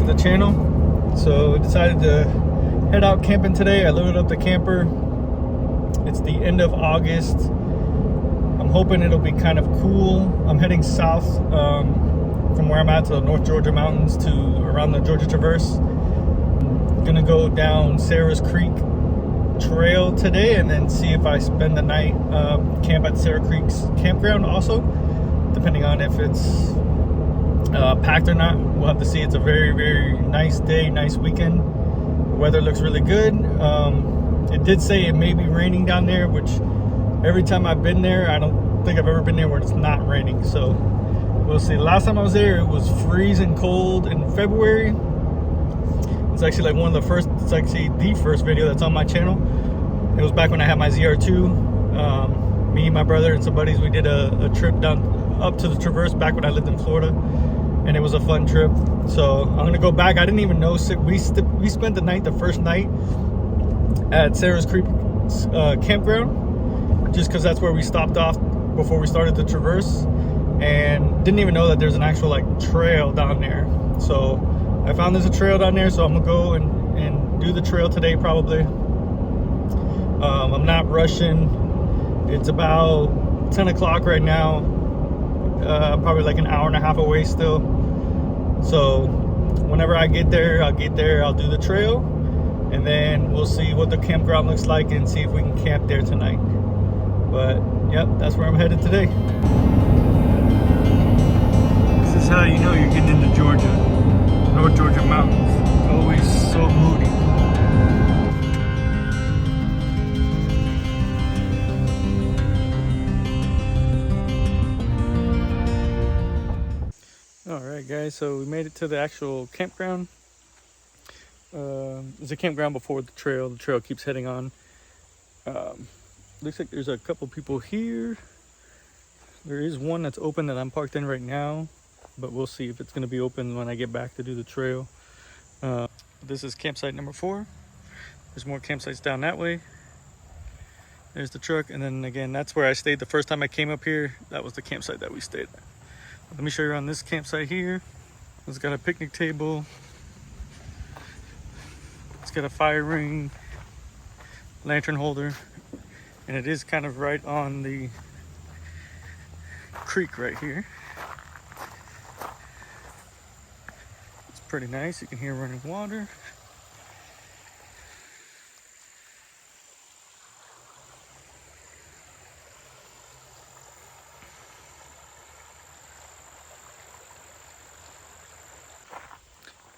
to the channel. So I decided to head out camping today. I loaded up the camper. It's the end of August. I'm hoping it'll be kind of cool. I'm heading south from where I'm at to the North Georgia mountains to around the Georgia Traverse. I'm gonna go down Sarah's Creek Trail today and then see if I spend the night camp at Sarah Creek's campground also, depending on if it's packed or not. We'll have to see. It's a very, very nice day, nice weekend. The weather looks really good. It did say it may be raining down there, which every time I've been there, I don't think I've ever been there where it's not raining. So we'll see. Last time I was there, it was freezing cold in February. It's actually like one of the first, it's actually the first video that's on my channel. It was back when I had my ZR2. Me, my brother, and some buddies, we did a trip down up to the Traverse back when I lived in Florida. And it was a fun trip. So I'm gonna go back. I didn't even know, we spent the night, the first night at Sarah's Creek campground, just because that's where we stopped off before we started the Traverse. And didn't even know that there's an actual like trail down there. So I found there's a trail down there, so I'm gonna go and do the trail today probably. I'm not rushing. It's about 10 o'clock right now. Probably like an hour and a half away still. So whenever I get there, I'll do the trail, and then we'll see what the campground looks like and see if we can camp there tonight. But yep, that's where I'm headed today. This is how you know you're getting into Georgia. North Georgia mountains, always so moody. Alright guys, so we made it to the actual campground. There's a campground before the trail. The trail keeps heading on. Looks like there's a couple people here. There is one that's open that I'm parked in right now, but we'll see if it's going to be open when I get back to do the trail. This is campsite number 4. There's more campsites down that way. There's the truck, and then again, that's where I stayed the first time I came up here. That was the campsite that we stayed at. Let me show you around this campsite here. It's got a picnic table. It's got a fire ring, lantern holder, and it is kind of right on the creek right here. It's pretty nice. You can hear running water.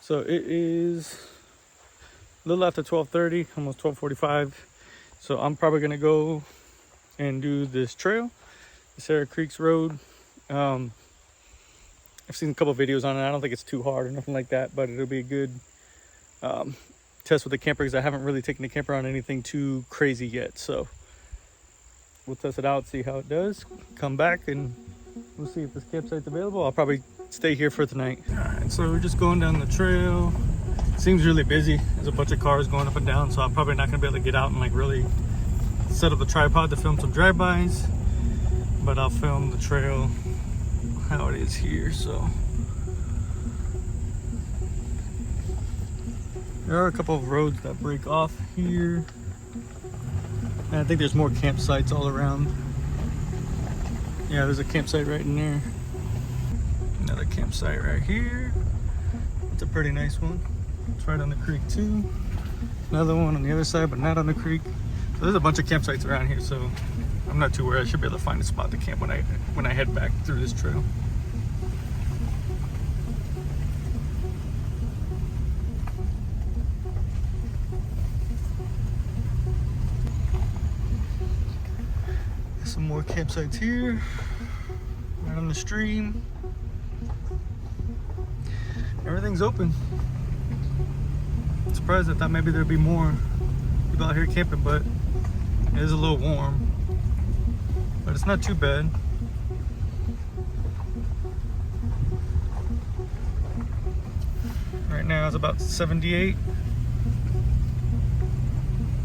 So it is a little after 12:30, almost 12:45. So I'm probably gonna go and do this trail, the Sarah Creek's Road. I've seen a couple of videos on it. I don't think it's too hard or nothing like that, but it'll be a good test with the camper, because I haven't really taken the camper on anything too crazy yet. So we'll test it out, see how it does, come back, and we'll see if this campsite's available. I'll probably stay here for tonight. All right, so we're just going down the trail. Seems really busy. There's a bunch of cars going up and down, so I'm probably not gonna be able to get out and like really set up the tripod to film some drive-bys, but I'll film the trail how it is here. So there are a couple of roads that break off here, and I think there's more campsites all around. Yeah, there's a campsite right in there. Another campsite right here. It's a pretty nice one. It's right on the creek too. Another one on the other side, but not on the creek. So there's a bunch of campsites around here, so I'm not too worried. I should be able to find a spot to camp when I head back through this trail. Some more campsites here, right on the stream. Everything's open. I'm surprised. I thought maybe there'd be more people out here camping, but it is a little warm. But it's not too bad. Right now it's about 78.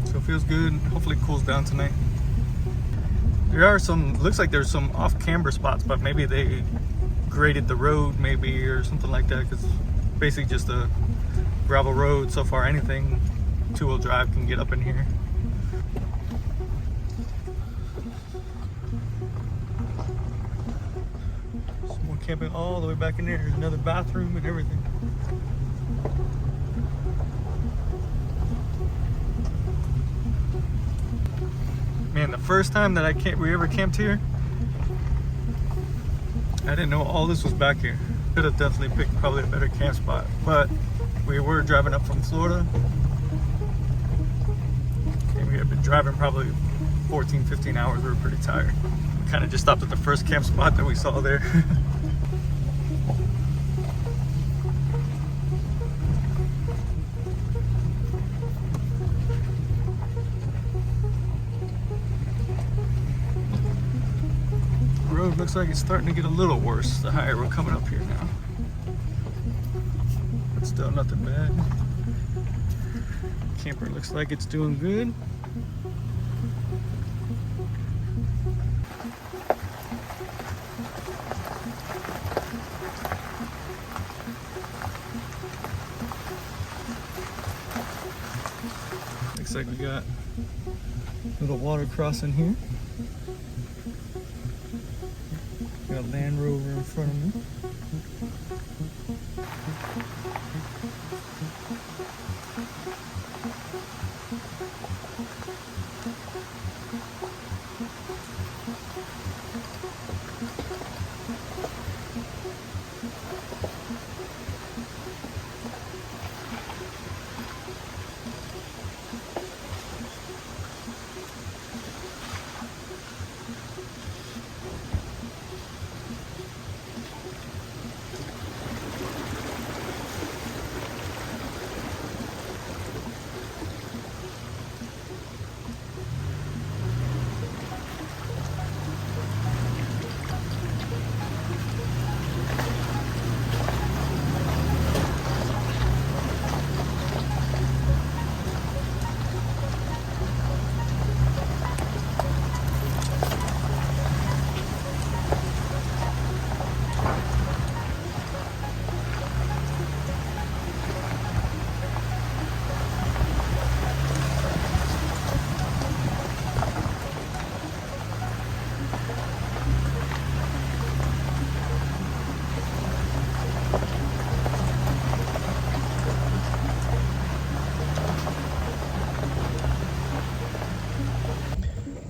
So it feels good. Hopefully it cools down tonight. There are some, looks like there's some off-camber spots, but maybe they graded the road maybe or something like that, because it's basically just a gravel road. So far, anything two-wheel drive can get up in here. Some more camping all the way back in there. There's another bathroom and everything. Man, the first time that we ever camped here, I didn't know all this was back here. Could have definitely picked probably a better camp spot, but we were driving up from Florida, and we had been driving probably 14, 15 hours. We were pretty tired. We kind of just stopped at the first camp spot that we saw there. Road looks like it's starting to get a little worse the higher we're coming up here now, but still nothing bad. Camper looks like it's doing good. Looks like we got a little water crossing here. Got a Land Rover in front of me.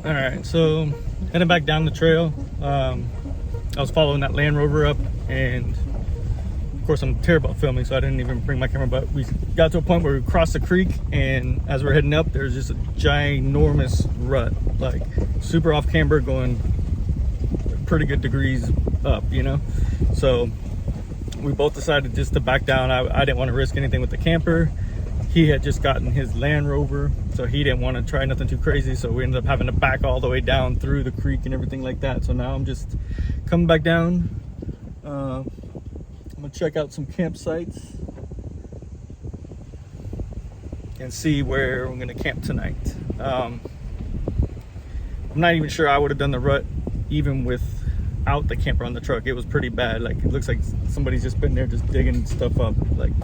All right, so heading back down the trail. I was following that Land Rover up, and of course I'm terrible at filming, so I didn't even bring my camera, but we got to a point where we crossed the creek, and as we're heading up, there's just a ginormous rut, like super off camber, going pretty good degrees up, you know? So we both decided just to back down. I didn't want to risk anything with the camper. He had just gotten his Land Rover, so he didn't want to try nothing too crazy, so we ended up having to back all the way down through the creek and everything like that. So now I'm just coming back down. I'm gonna check out some campsites and see where we're gonna camp tonight. I'm not even sure I would have done the rut even without the camper on the truck. It was pretty bad. Like, it looks like somebody's just been there just digging stuff up. Like,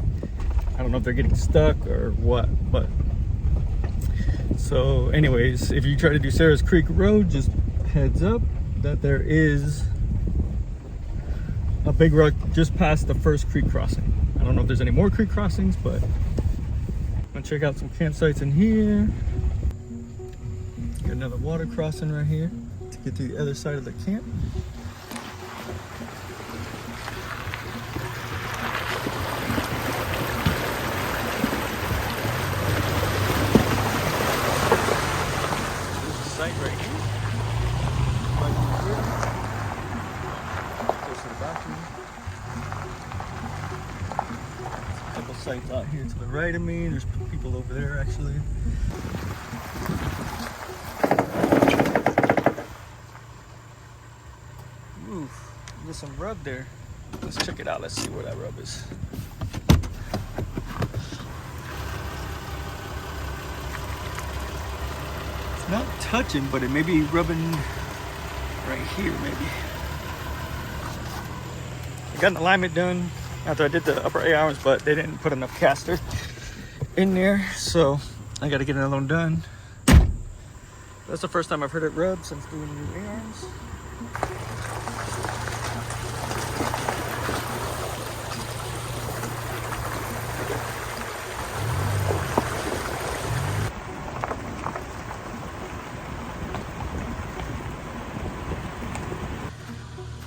I don't know if they're getting stuck or what, but so anyways, if you try to do Sarah's Creek Road, just heads up that there is a big rock just past the first creek crossing. I don't know if there's any more creek crossings, but I'm gonna check out some campsites in here. Got another water crossing right here to get to the other side of the camp. Site right here. Close to the bathroom. A couple sites out here to the right of me. There's people over there actually. Oof, there's some rub there. Let's check it out. Let's see where that rub is. Not touching, but it may be rubbing right here, maybe. I got an alignment done. after I did the upper A arms, but they didn't put enough caster in there, so I got to get another one done. That's the first time I've heard it rub since doing the new A arms.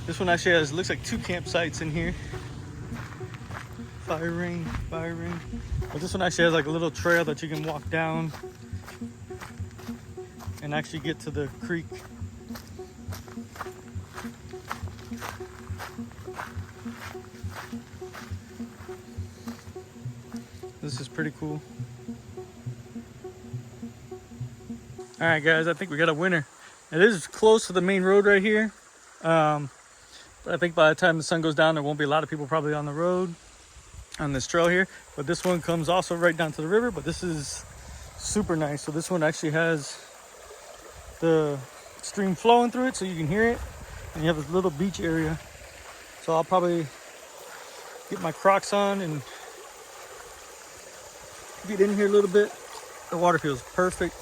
This one actually has, looks like 2 campsites in here. Fire ring. But this one actually has like a little trail that you can walk down and actually get to the creek. This is pretty cool. All right, guys, I think we got a winner. It is close to the main road right here. But I think by the time the sun goes down, there won't be a lot of people probably on the road, on this trail here. But this one comes also right down to the river, but this is super nice. So this one actually has the stream flowing through it so you can hear it. And you have this little beach area. So I'll probably get my Crocs on and get in here a little bit. The water feels perfect.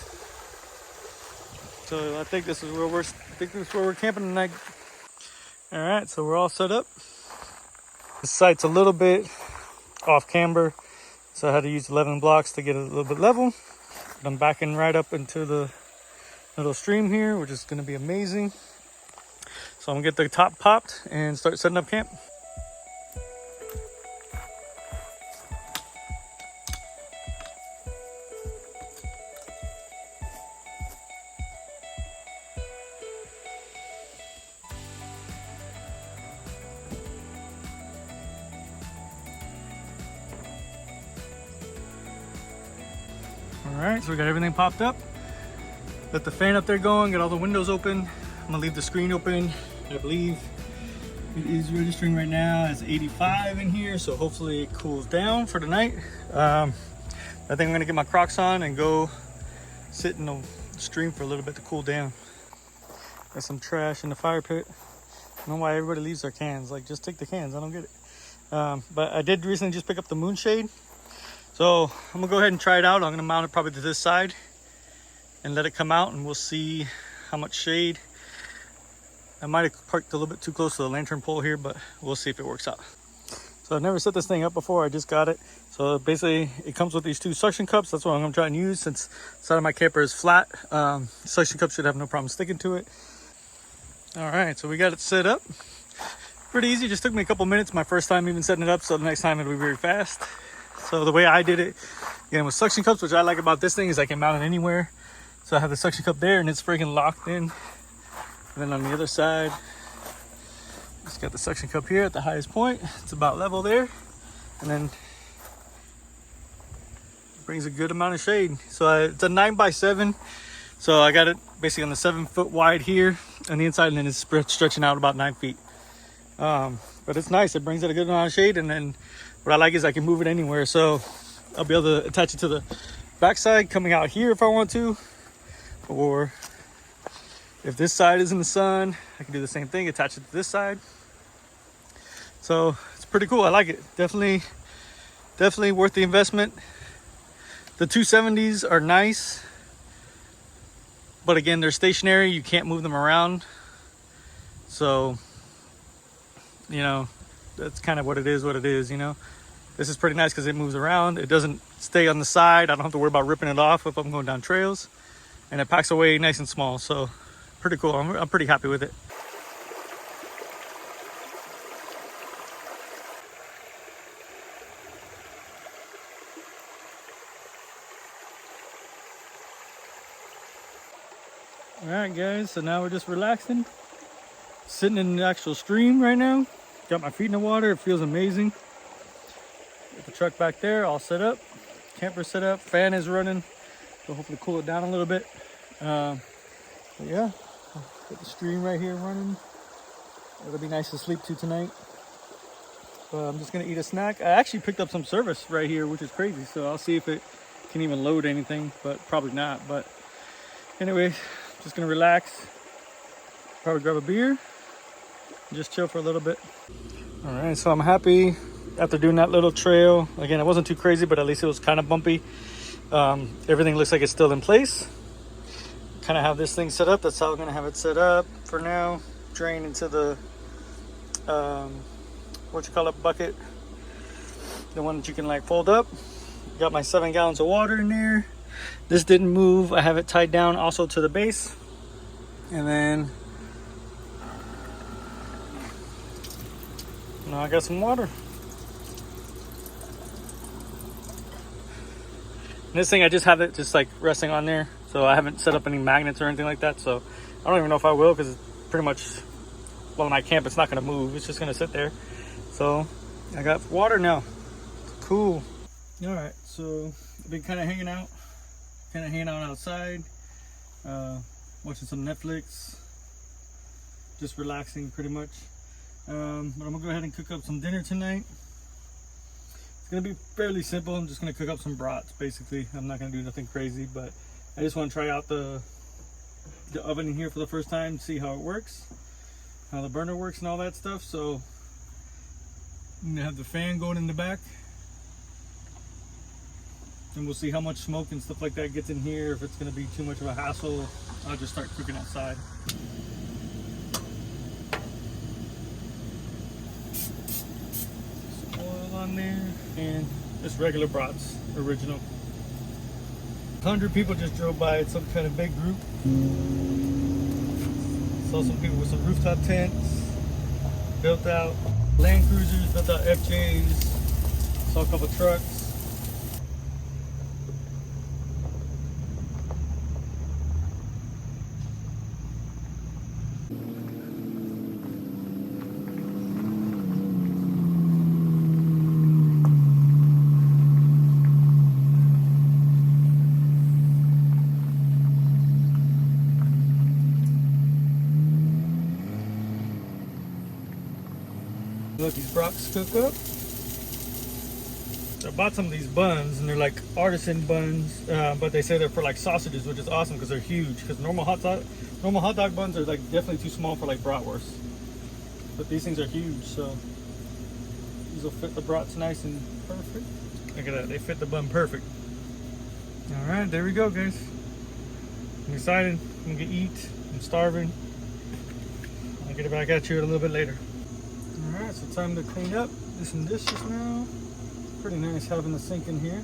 So I think this is where we're camping tonight. All right, so we're all set up. The site's a little bit off camber, so I had to use 11 blocks to get it a little bit level. But I'm backing right up into the little stream here, which is gonna be amazing. So I'm gonna get the top popped and start setting up camp. All right, so we got everything popped up. Got the fan up there going, got all the windows open. I'm gonna leave the screen open. I believe it is registering right now as 85 in here, so hopefully it cools down for tonight. I think I'm gonna get my Crocs on and go sit in the stream for a little bit to cool down. Got some trash in the fire pit. I don't know why everybody leaves their cans. Like, just take the cans, I don't get it. But I did recently just pick up the Moonshade. So I'm gonna go ahead and try it out. I'm gonna mount it probably to this side and let it come out, and we'll see how much shade. I might have parked a little bit too close to the lantern pole here, but we'll see if it works out. So I've never set this thing up before, I just got it. So basically it comes with these 2 suction cups. That's what I'm gonna try and use since the side of my camper is flat. Suction cup should have no problem sticking to it. All right, so we got it set up. Pretty easy, just took me a couple minutes my first time even setting it up, so the next time it'll be very fast. So the way I did it, again, with suction cups, which I like about this thing is I can mount it anywhere. So I have the suction cup there and it's freaking locked in. And then on the other side, just got the suction cup here at the highest point. It's about level there. And then it brings a good amount of shade. So it's a 9x7. So I got it basically on the 7 foot wide here on the inside, and then it's stretching out about 9 feet. But it's nice, it brings it a good amount of shade. And then what I like is I can move it anywhere. So I'll be able to attach it to the backside coming out here if I want to. Or if this side is in the sun, I can do the same thing, attach it to this side. So it's pretty cool, I like it. Definitely worth the investment. The 270s are nice, but again, they're stationary, you can't move them around. So, you know, that's kind of what it is, you know. This is pretty nice because it moves around. It doesn't stay on the side. I don't have to worry about ripping it off if I'm going down trails. And it packs away nice and small. So pretty cool. I'm pretty happy with it. All right, guys. So now we're just relaxing. Sitting in the actual stream right now. Got my feet in the water. It feels amazing. Got the truck back there all set up. Camper set up. Fan is running. So hopefully cool it down a little bit. But yeah, got the stream right here running. It'll be nice to sleep to tonight. I'm just gonna eat a snack. I actually picked up some service right here, which is crazy. So I'll see if it can even load anything, but probably not. But anyway, just gonna relax. Probably grab a beer and just chill for a little bit. All right, so I'm happy after doing that little trail. Again, it wasn't too crazy, but at least it was kind of bumpy. Everything looks like it's still in place. Kind of have this thing set up. That's how I'm gonna have it set up for now. Drain into the bucket, the one that you can like fold up. Got my 7 gallons of water in there. This didn't move. I have it tied down also to the base, and then now I got some water. And this thing, I just have it just like resting on there, so I haven't set up any magnets or anything like that. So I don't even know if I will, because it's pretty much, well, when I camp, it's not gonna move. It's just gonna sit there. So I got water now. Cool. All right, so I've been kind of hanging out outside, watching some Netflix, just relaxing pretty much. But I'm gonna go ahead and cook up some dinner tonight. It's gonna be fairly simple. I'm just gonna cook up some brats basically. I'm not gonna do nothing crazy, but I just want to try out the oven in here for the first time, see how it works, how the burner works and all that stuff. So I'm gonna have the fan going in the back, and we'll see how much smoke and stuff like that gets in here. If it's gonna be too much of a hassle, I'll just start cooking outside. Some oil on there, and just regular brats, original. 100 people just drove by. It's some kind of big group. Saw some people with some rooftop tents, built out Land Cruisers, built out FJs, saw a couple trucks. Let these brats cook up. So I bought some of these buns, and they're like artisan buns, but they say they're for like sausages, which is awesome because they're huge. Because normal hot dog buns are like definitely too small for like bratwurst, but these things are huge, so these will fit the brats nice and perfect. Look at that, they fit the bun perfect. All right, there we go, guys. I'm excited. I'm gonna eat. I'm starving. I'll get it back at you a little bit later. Alright, so time to clean up. Do some dishes now. Pretty nice having the sink in here.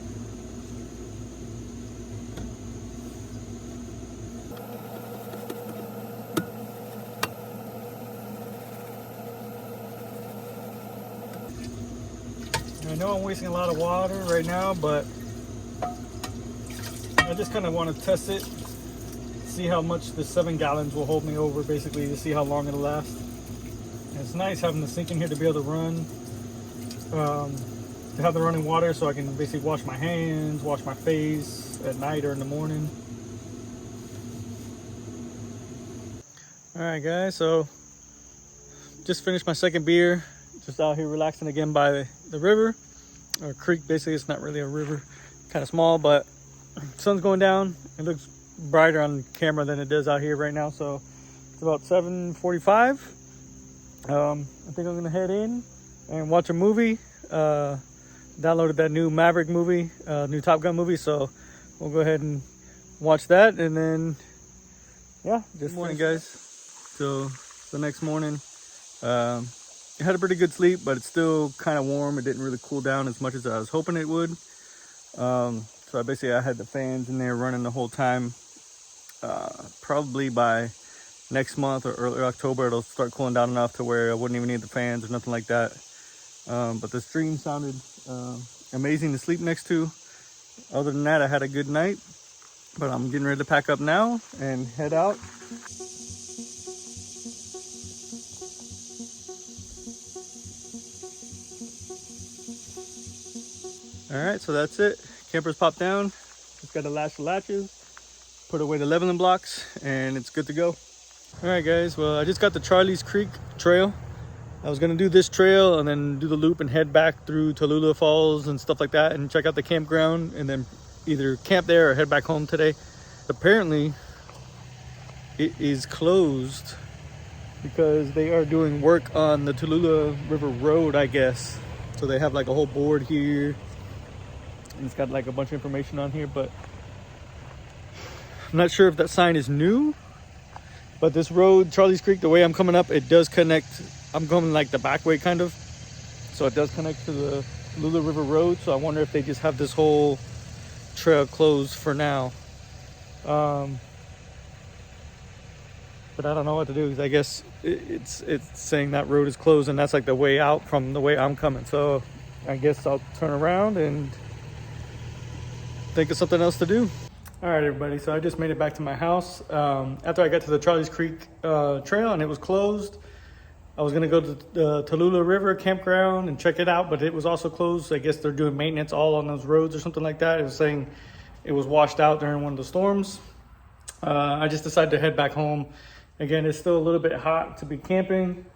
I know I'm wasting a lot of water right now, but I just kind of want to test it, see how much the 7 gallons will hold me over, basically, to see how long it'll last. And it's nice having the sink in here to be able to run, to have the running water so I can basically wash my hands, wash my face at night or in the morning. All right, guys, so just finished my second beer. Just out here relaxing again by the river, or creek. Basically, it's not really a river, kind of small, but sun's going down. It looks brighter on camera than it does out here right now. So it's about 7:45. I think I'm gonna head in and watch a movie. Downloaded that new Maverick movie, new Top Gun movie, so we'll go ahead and watch that, and then yeah, just morning, guys. So the next morning, I had a pretty good sleep, but it's still kind of warm. It didn't really cool down as much as I was hoping it would. So I had the fans in there running the whole time. Probably by next month or early October, it'll start cooling down enough to where I wouldn't even need the fans or nothing like that. But the stream sounded amazing to sleep next to. Other than that, I had a good night, but I'm getting ready to pack up now and head out. All right, so that's it. Camper's popped down. Just got to latch the latches, put away the leveling blocks, and it's good to go. All right, guys, well, I just got the Charlie's Creek trail. I was gonna do this trail and then do the loop and head back through Tallulah Falls and stuff like that and check out the campground and then either camp there or head back home today. Apparently, it is closed because they are doing work on the Tallulah River Road, I guess. So they have like a whole board here, and it's got like a bunch of information on here, but I'm not sure if that sign is new. But this road, Charlie's Creek, the way I'm coming up, it does connect. I'm going like the back way kind of, so it does connect to the Tallulah River Road. So I wonder if they just have this whole trail closed for now. But I don't know what to do, because I guess it's saying that road is closed, and that's like the way out from the way I'm coming. So I guess I'll turn around and think of something else to do. All right, everybody, so I just made it back to my house after I got to the Charlie's Creek trail, and it was closed. I was gonna go to the Tallulah River campground and check it out, but it was also closed. I guess they're doing maintenance all on those roads or something like that. It was saying it was washed out during one of the storms. I just decided to head back home. Again, it's still a little bit hot to be camping.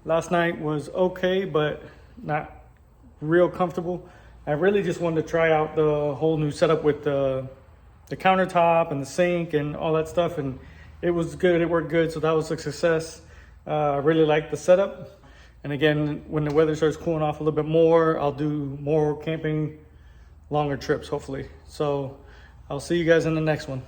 Last night was okay, but not real comfortable. I really just wanted to try out the whole new setup with the countertop and the sink and all that stuff, and it was good. It worked good, so that was a success. I really like the setup. And again, when the weather starts cooling off a little bit more, I'll do more camping, longer trips, hopefully. So I'll see you guys in the next one.